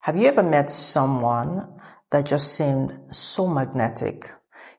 Have you ever met someone that just seemed so magnetic?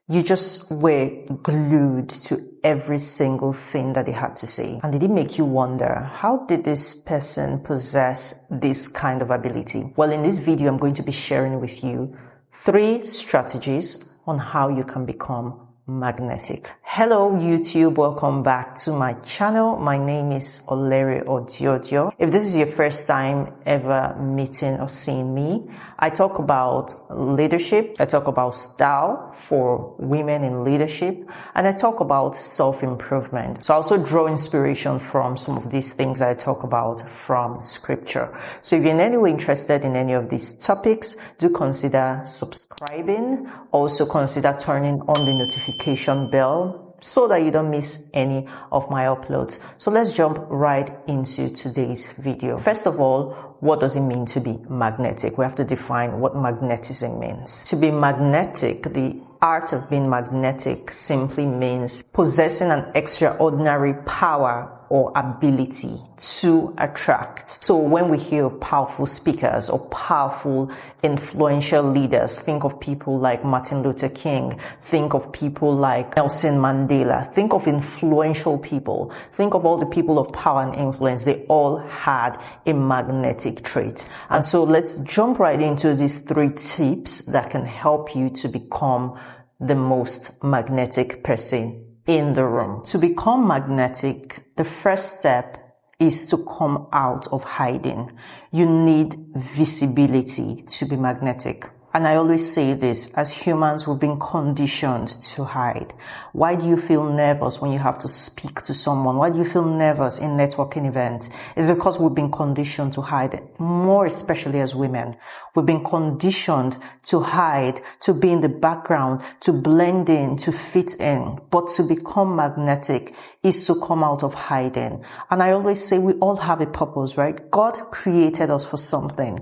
You just were glued to every single thing that they had to say. And did it make you wonder, how did this person possess this kind of ability? Well, in this video, I'm going to be sharing with you 3 strategies on how you can become magnetic. Hello YouTube, welcome back to my channel. My name is Olere Odiodio. If this is your first time ever meeting or seeing me, I talk about leadership, I talk about style for women in leadership, and I talk about self-improvement. So I also draw inspiration from some of these things I talk about from scripture. So if you're in any way interested in any of these topics, do consider subscribing. Also consider turning on the notification bell so that you don't miss any of my uploads. So let's jump right into today's video. First of all, what does it mean to be magnetic? We have to define what magnetism means. To be magnetic, the art of being magnetic simply means possessing an extraordinary power or ability to attract. So when we hear powerful speakers or powerful influential leaders, think of people like Martin Luther King, think of people like Nelson Mandela, think of influential people, think of all the people of power and influence. They all had a magnetic trait. And so let's jump right into these 3 tips that can help you to become the most magnetic person in the room. To become magnetic, the first step is to come out of hiding. You need visibility to be magnetic. And I always say this, as humans, we've been conditioned to hide. Why do you feel nervous when you have to speak to someone? Why do you feel nervous in networking events? It's because we've been conditioned to hide, more especially as women. We've been conditioned to hide, to be in the background, to blend in, to fit in. But to become magnetic is to come out of hiding. And I always say we all have a purpose, right? God created us for something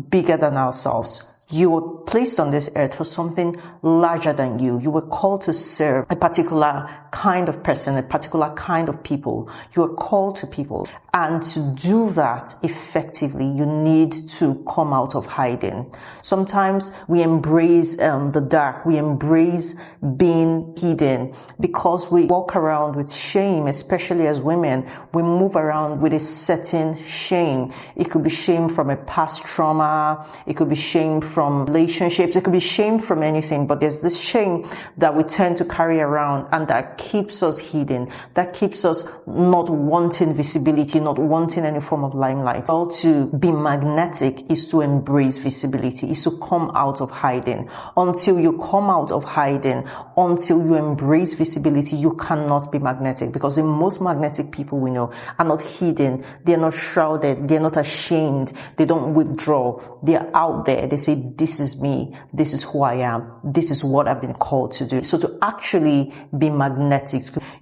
bigger than ourselves. You were placed on this earth for something larger than you. You were called to serve a particular kind of person, a particular kind of people. You were called to people. And to do that effectively, you need to come out of hiding. Sometimes we embrace the dark. We embrace being hidden because we walk around with shame, especially as women. We move around with a certain shame. It could be shame from a past trauma. It could be shame from relationships. It could be shame from anything, but there's this shame that we tend to carry around and that keeps us hidden, that keeps us not wanting visibility, not wanting any form of limelight. All to be magnetic is to embrace visibility, is to come out of hiding. Until you come out of hiding, until you embrace visibility, you cannot be magnetic, because the most magnetic people we know are not hidden, they're not shrouded, they're not ashamed, they don't withdraw, they're out there. They say, this is me, this is who I am, this is what I've been called to do. So to actually be magnetic,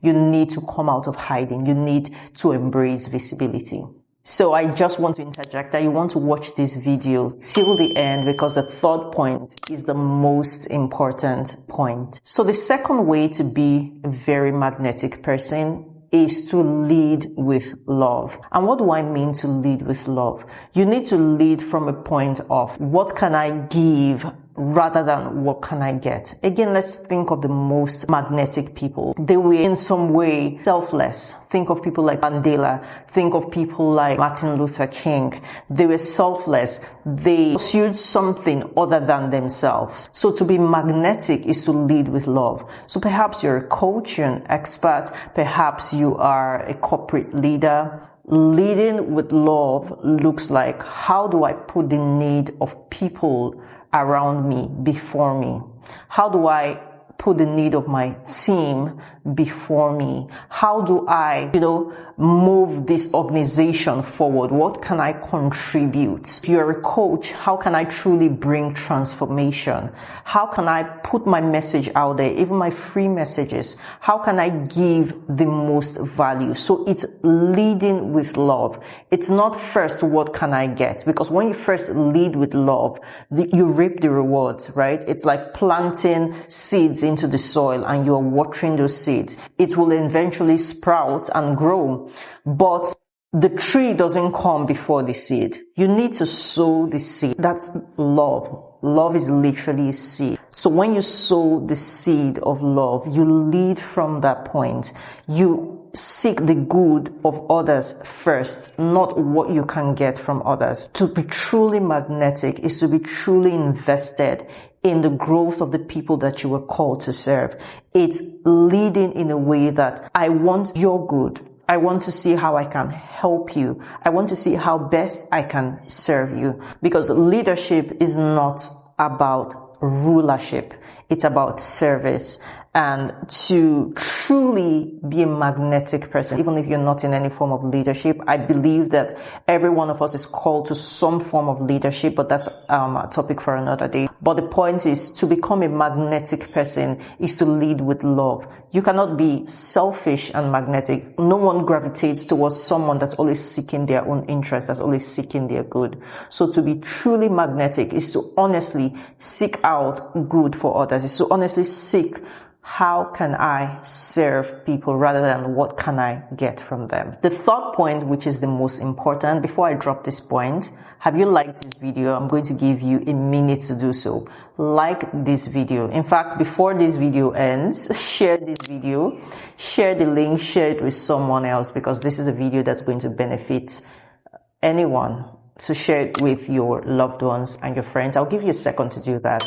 you need to come out of hiding, you need to embrace visibility. So I just want to interject that you want to watch this video till the end, because the 3rd point is the most important point. So the second way to be a very magnetic person is to lead with love. And what do I mean to lead with love? You need to lead from a point of what can I give rather than what can I get. Again, let's think of the most magnetic people. They were in some way selfless. Think of people like Mandela. Think of people like Martin Luther King. They were selfless. They pursued something other than themselves. So to be magnetic is to lead with love. So perhaps you're a coach, you're an expert. Perhaps you are a corporate leader. Leading with love looks like, how do I put the need of people around me before me? How do I put the need of my team before me? How do I, move this organization forward? What can I contribute? If you're a coach, how can I truly bring transformation? How can I put my message out there, even my free messages? How can I give the most value? So it's leading with love. It's not first, what can I get? Because when you first lead with love, you reap the rewards, right? It's like planting seeds into the soil and you're watering those seeds. It will eventually sprout and grow. But The tree doesn't come before the seed. You need to sow the seed. That's love. Love is literally a seed. So when you sow the seed of love, you lead from that point. You seek the good of others first, not what you can get from others. To be truly magnetic is to be truly invested in the growth of the people that you were called to serve. It's leading in a way that I want your good. I want to see how I can help you. I want to see how best I can serve you. Because leadership is not about rulership. It's about service. And to truly be a magnetic person, even if you're not in any form of leadership, I believe that every one of us is called to some form of leadership, but that's a topic for another day. But the point is, to become a magnetic person is to lead with love. You cannot be selfish and magnetic. No one gravitates towards someone that's always seeking their own interest, that's always seeking their good. So to be truly magnetic is to honestly seek out good for others, is to honestly seek how can I serve people rather than what can I get from them. The third point, which is the most important, before I drop this point, have you liked this video? I'm going to give you a minute to do so. Like this video. In fact, before this video ends, share this video, share the link, share it with someone else, because this is a video that's going to benefit anyone. So share it with your loved ones and your friends. I'll give you a second to do that.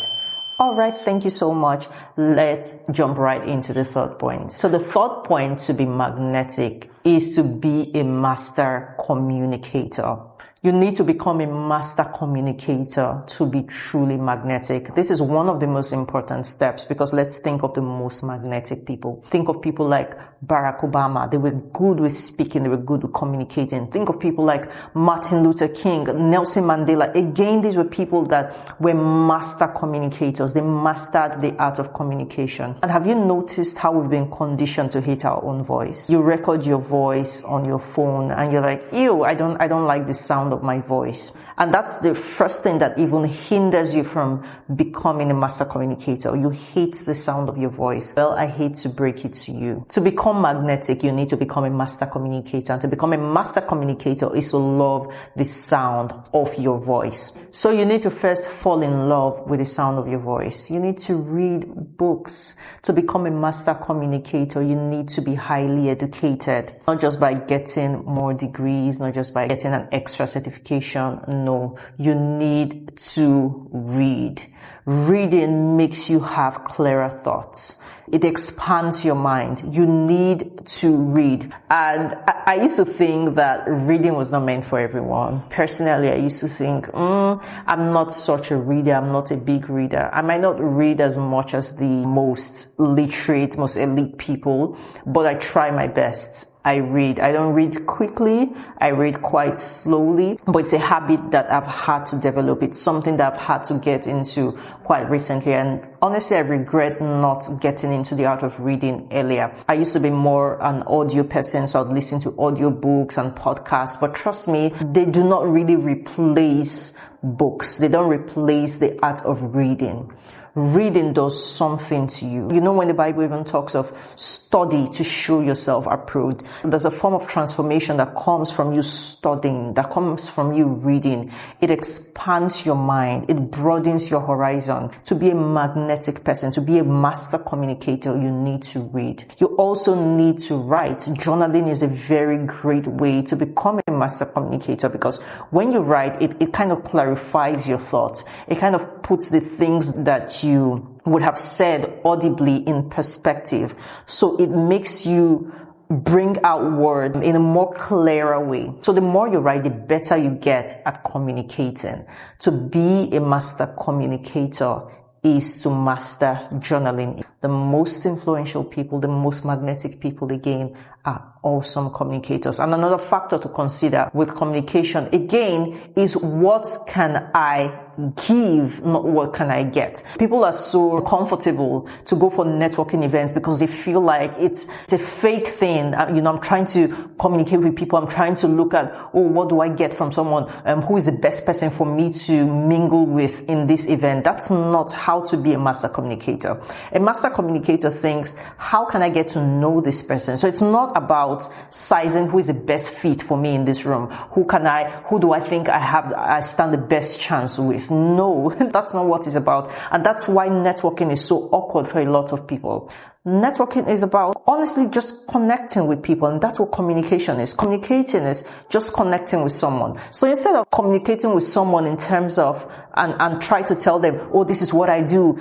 All right, thank you so much. Let's jump right into the third point. So the third point to be magnetic is to be a master communicator. You need to become a master communicator to be truly magnetic. This is one of the most important steps, because let's think of the most magnetic people. Think of people like Barack Obama. They were good with speaking. They were good with communicating. Think of people like Martin Luther King, Nelson Mandela. Again, these were people that were master communicators. They mastered the art of communication. And have you noticed how we've been conditioned to hate our own voice? You record your voice on your phone and you're like, ew, I don't like the sound of my voice. And that's the first thing that even hinders you from becoming a master communicator. You hate the sound of your voice. Well, I hate to break it to you. To become magnetic, you need to become a master communicator. And to become a master communicator is to love the sound of your voice. So you need to first fall in love with the sound of your voice. You need to read books. To become a master communicator, you need to be highly educated. Not just by getting more degrees, not just by getting an extra certification. No, you need to read. Reading makes you have clearer thoughts. It expands your mind. You need to read. And I used to think that reading was not meant for everyone. Personally, I used to think, I'm not such a reader. I'm not a big reader. I might not read as much as the most literate, most elite people, but I try my best. I read. I don't read quickly. I read quite slowly, but it's a habit that I've had to develop. It's something that I've had to get into quite recently. And honestly, I regret not getting into the art of reading earlier. I used to be more an audio person, so I'd listen to audio books and podcasts. But trust me, they do not really replace books. They don't replace the art of reading. Reading does something to you. You know, when the Bible even talks of study to show yourself approved, there's a form of transformation that comes from you studying, that comes from you reading. It expands your mind. It broadens your horizon. To be a magnetic person, to be a master communicator, you need to read. You also need to write. Journaling is a very great way to become a master communicator, because when you write, it kind of clarifies your thoughts. It kind of puts the things that you would have said audibly in perspective. So it makes you bring out word in a more clearer way. So the more you write, the better you get at communicating. To be a master communicator is to master journaling. The most influential people, the most magnetic people, again, are awesome communicators. And another factor to consider with communication, again, is what can I give, not what can I get. People are so comfortable to go for networking events because they feel like it's a fake thing. I'm trying to communicate with people. I'm trying to look at, what do I get from someone? Who is the best person for me to mingle with in this event? That's not how to be a master communicator. A master communicator thinks, how can I get to know this person? So it's not about about sizing who is the best fit for me in this room. Who do I think I stand the best chance with? No, that's not what it's about. And that's why networking is so awkward for a lot of people. Networking is about honestly just connecting with people, and that's what communication is. Communicating is just connecting with someone. So instead of communicating with someone in terms of and try to tell them, oh, this is what I do,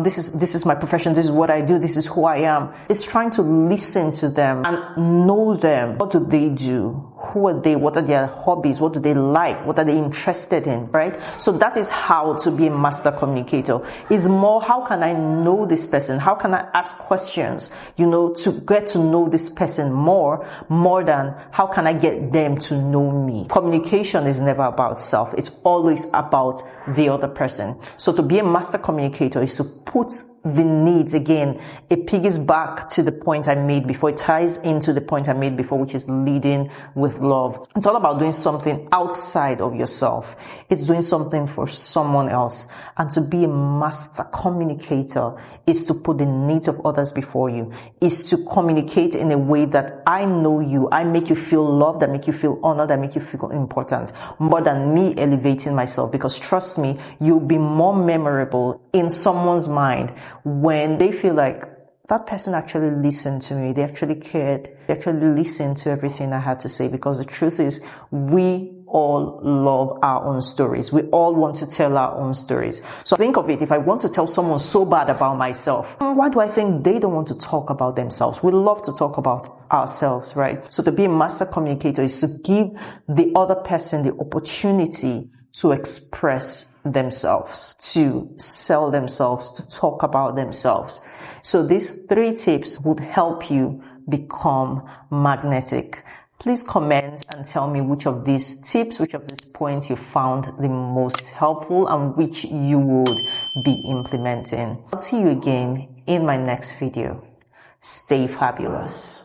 this is my profession, this is what I do, this is who I am. It's trying to listen to them and know them. What do they do? Who are they? What are their hobbies? What do they like? What are they interested in? Right? So that is how to be a master communicator. Is more, how can I know this person? How can I ask questions, to get to know this person more than how can I get them to know me? Communication is never about self. It's always about the other person. So to be a master communicator is to put the needs, again, it piggies back to the point I made before. It ties into the point I made before, which is leading with love. It's all about doing something outside of yourself. It's doing something for someone else. And to be a master communicator is to put the needs of others before you, is to communicate in a way that I know you, I make you feel loved, I make you feel honored, I make you feel important, more than me elevating myself. Because trust me, you'll be more memorable in someone's mind when they feel like that person actually listened to me, they actually cared, they actually listened to everything I had to say. Because the truth is, we all love our own stories. We all want to tell our own stories. So think of it, if I want to tell someone so bad about myself, why do I think they don't want to talk about themselves? We love to talk about ourselves, right? So to be a master communicator is to give the other person the opportunity to express themselves, to sell themselves, to talk about themselves. So these 3 tips would help you become magnetic. Please comment and tell me which of these tips, which of these points you found the most helpful and which you would be implementing. I'll see you again in my next video. Stay fabulous.